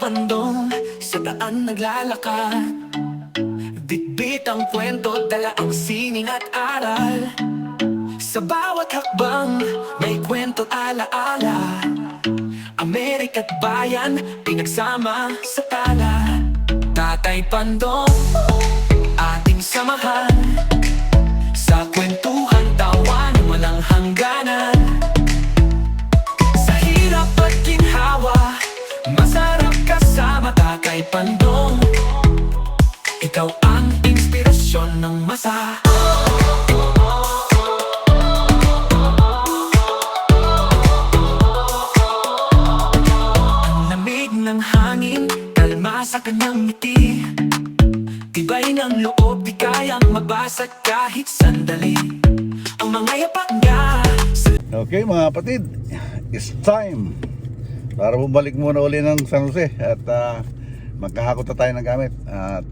Pandong, sa daan naglalakad. Bitbit ang kwento, dala ang sining at aral. Sa bawat hakbang, may kwento't alaala. Amerika't bayan, pinagsama sa tala. Tatay Pandong, ating samahan. Sa kwentuhan, tawan, walang hangganan. Sa hirap at ginhawa, masarap kasama Tatay Pandong. Ikaw ang inspirasyon ng masa. Ang lamig ng hangin, kalma sa kanyang ngiti. Tibay ng loob, di kayang magbasag kahit sandali. Ang mga yapak niya. Okay mga kapatid, it's time para bumalik muna uli ng San Jose. At magkahakot na tayo ng gamit. At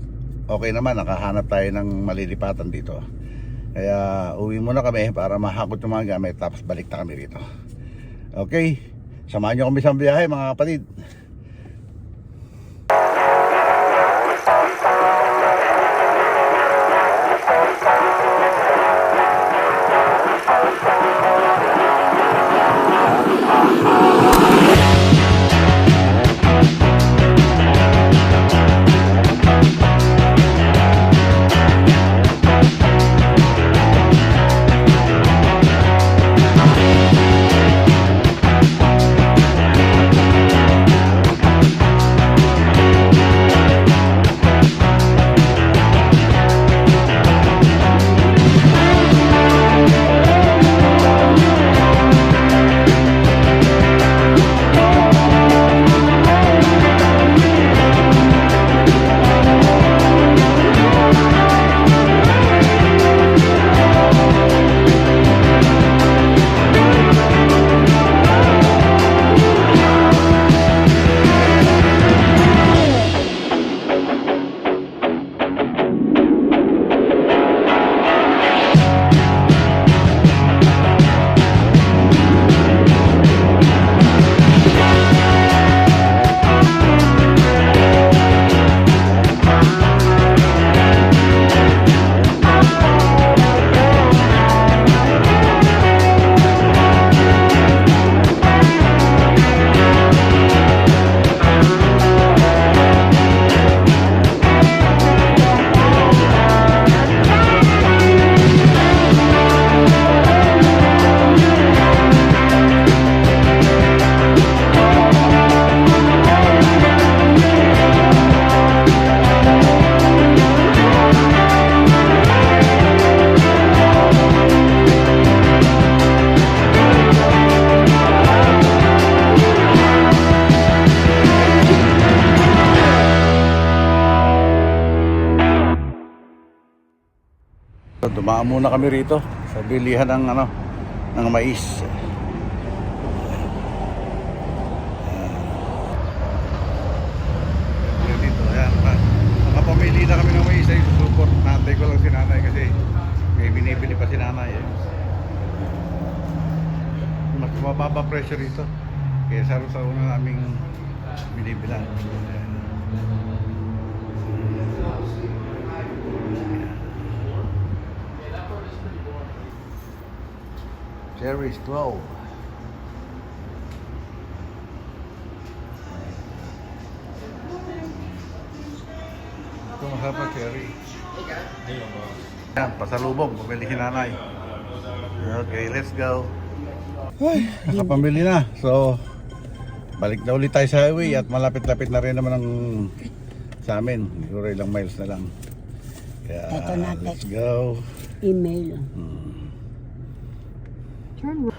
okay naman, nakahanap tayo ng malilipatan dito. Kaya uwi muna kami para mahakot yung mga gamit. Tapos balik na kami rito. Okay, samahan nyo kami sa biyahe mga kapatid. Dumaan muna kami rito sa bilihan ng ng mais. Dito, ayan, nakapamili na kami ng mais ay support. Nantay ko lang si nanay kasi may binibili pa si nanay eh. Mas mababa presyo rito kaya sa una naming binibilan. Cherries 12. Ito masarap na cherry. Yan, pasalubong, pumili si nanay. Okay, let's go. Ay, nakapamili na. So, balik na ulit tayo sa highway at malapit-lapit na rin naman ang sa amin. Siguro ilang miles na lang. Kaya, ito na, let's go. Email. Turn.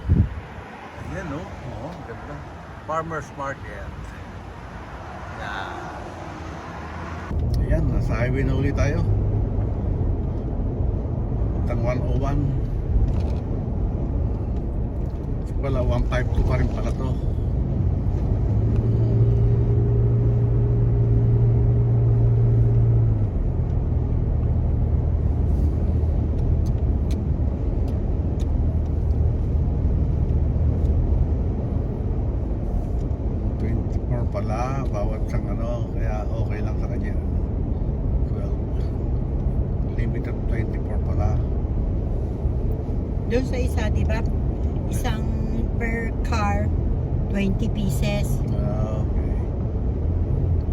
Ayan no? Oo, ganda. Farmer's Market. Yan. Ayan, nasa highway na ulit tayo. Tang 101. Wala, 152 pa rin pala to. Pala, bawat sang ano, kaya okay lang sa kanya. 12. Limited 24 pala. Doon sa isa, di ba? Isang per car, 20 pieces. Okay.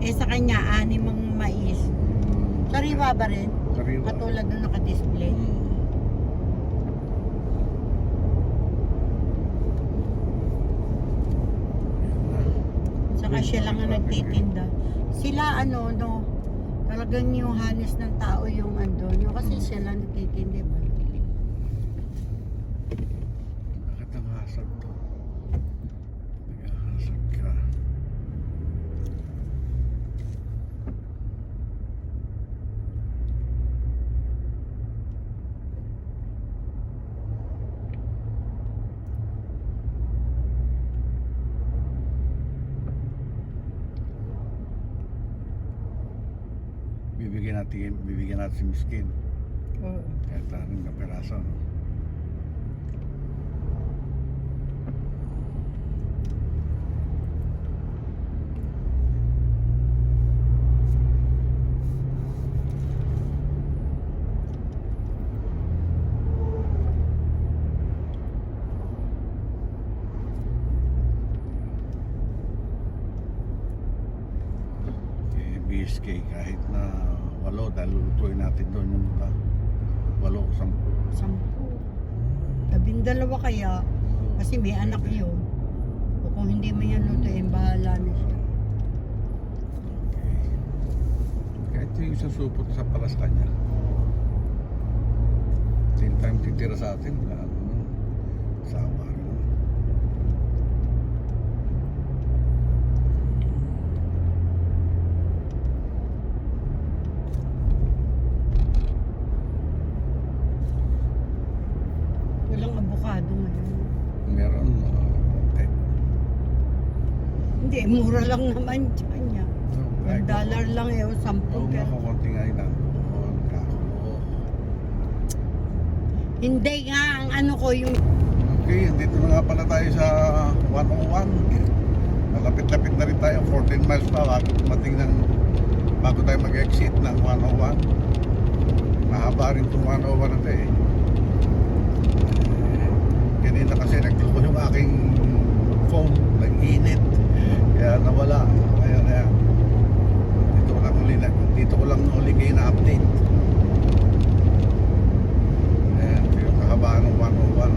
Eh sa kanya, 6 ang mais. Sariwa ba rin? Sariwa. Katulad doon naka-display. Saka siya lang ang nagtitinda. Sila ano, no, talagang yung halos ng tao yung andon. Yung kasi siya lang nagtitinda ba? Bakit ang hasag to? Nag-ahasag ka. Bibigyan natin si Miskin. Oo. Kahit tanin na peraso, no? BSK kahit na 8 dahil lulutuin natin doon yung iba 8, 10. 10. 12 kaya. Kasi may anak yun. O kung hindi mo yan lutuin, bahala na siya. Okay. Kahit yung isang supot sa palas kanya, same time titira sa atin, sawa rin. Walang abukado ngayon. Meron, konti. Hindi, mura lang naman dyan niya. $1 lang eh, o 10 Oo nga, pero. kukunti nga yun. Hindi nga, ang ano ko yung Okay, dito na nga pala tayo sa 101. Malapit-lapit na rin tayo, 14 miles pa bago tayo mag-exit ng 101. Mahaba rin itong 101 na ito eh. Kanina kasi nagluko yung aking phone, nag-init. Kaya nawala. Kaya dito ko lang uli kayo na-update. Ayan, ito yung kahabaan ng 101.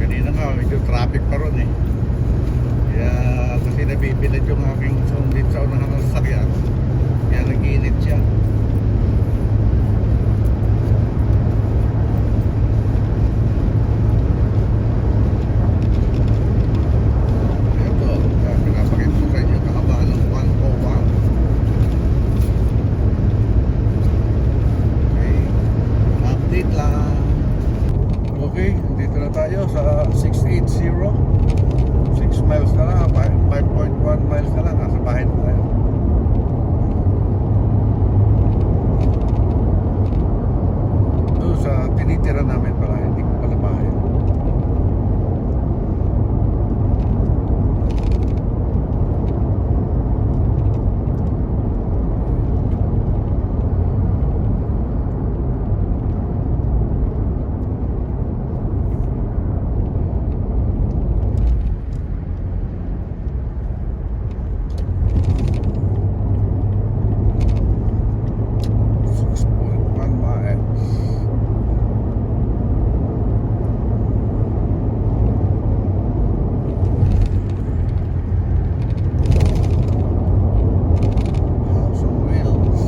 Kanina nga, medyo traffic pa ron eh. Kaya kasi nabibilad yung aking phone dito sa unahan ng sasakyan. Kaya nag-iinit siya. Ito, pinapakita ko sa inyo kahabaan ng 101. Okay, update lang. Okay, dito na tayo sa 680. 6 miles na lang, 5.1 miles na lang, nasa bahay na tayo. Doon sa tinitira namin pala, hindi ko pala bahay. House on Wheels.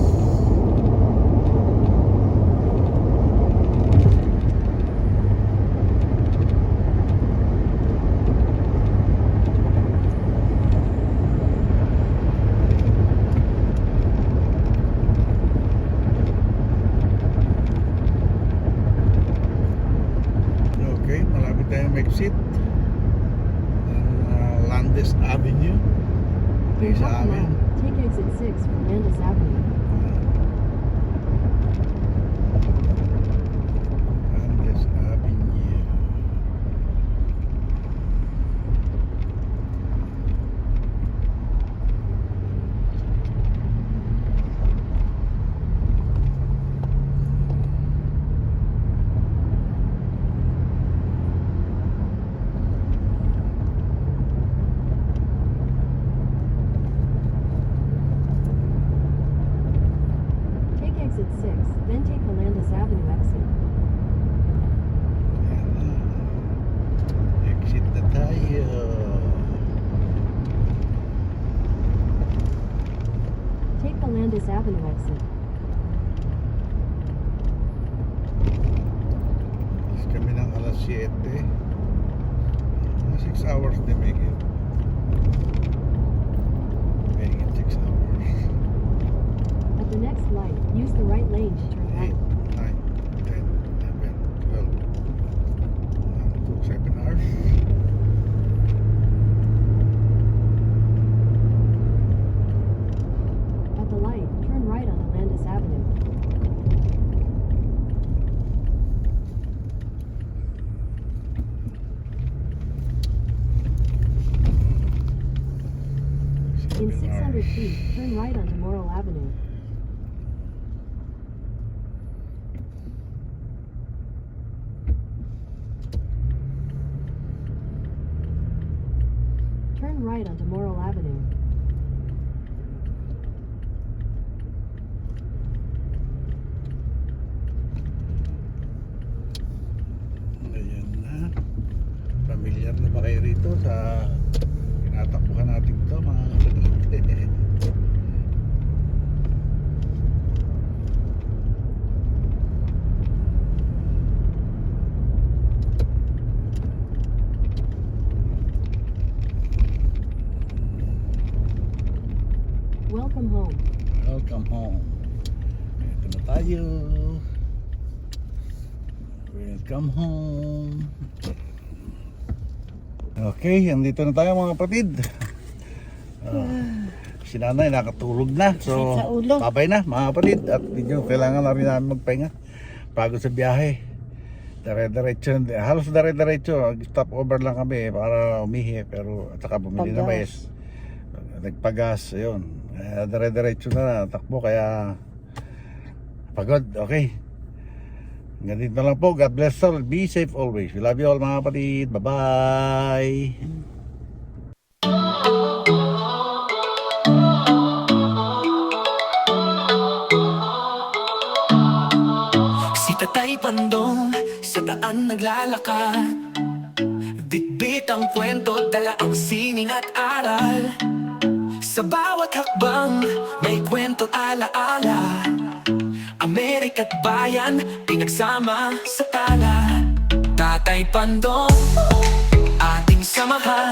Okay, malapit tayong exit ng Landes Avenue. Ito yung sa amin. Take exit 6 from Landis Avenue. Landis Avenue exit. Alis kami ng alas 7. 6 hours din make it. Make it 6 hours. At the next light, use the right lane to turn 8, right. 9, 10, 11, 12. 1, 2, 7 hours. At the light, turn right onto Landis Avenue. In 600 feet, turn right onto Morrill Avenue. Turn right onto Morrill Avenue. Ayan na. Familiar na ba kayo rito sa tinatakbuhan natin to mga kapatid? Welcome home. Welcome home. Ito na tayo. Welcome home. Okay, andito na tayo mga kapatid. Si nanay nakatulog na. So, Sakit sa ulo. babay na mga kapatid. At medyo kailangan na rin namin magpahinga. Pagod sa biyahe. Dire-diretso. Halos dire-diretso. Stop over lang kami para umihi. Pero at saka bumili na mais. Nagpagas. Ayun. Dire-diretso na takbo. Kaya pagod. Okay. Ganito na lang po. God bless all. Be safe always. We love you all mga kapatid. Bye-bye. Si Tatay Pandong sa daan naglalakad, bitbit ang kwento, dala ang sining at aral. Sa bawat hakbang may kwento alaala, Amerika't bayan pinagsama sa tala. Tatay Pandong, ating samahan,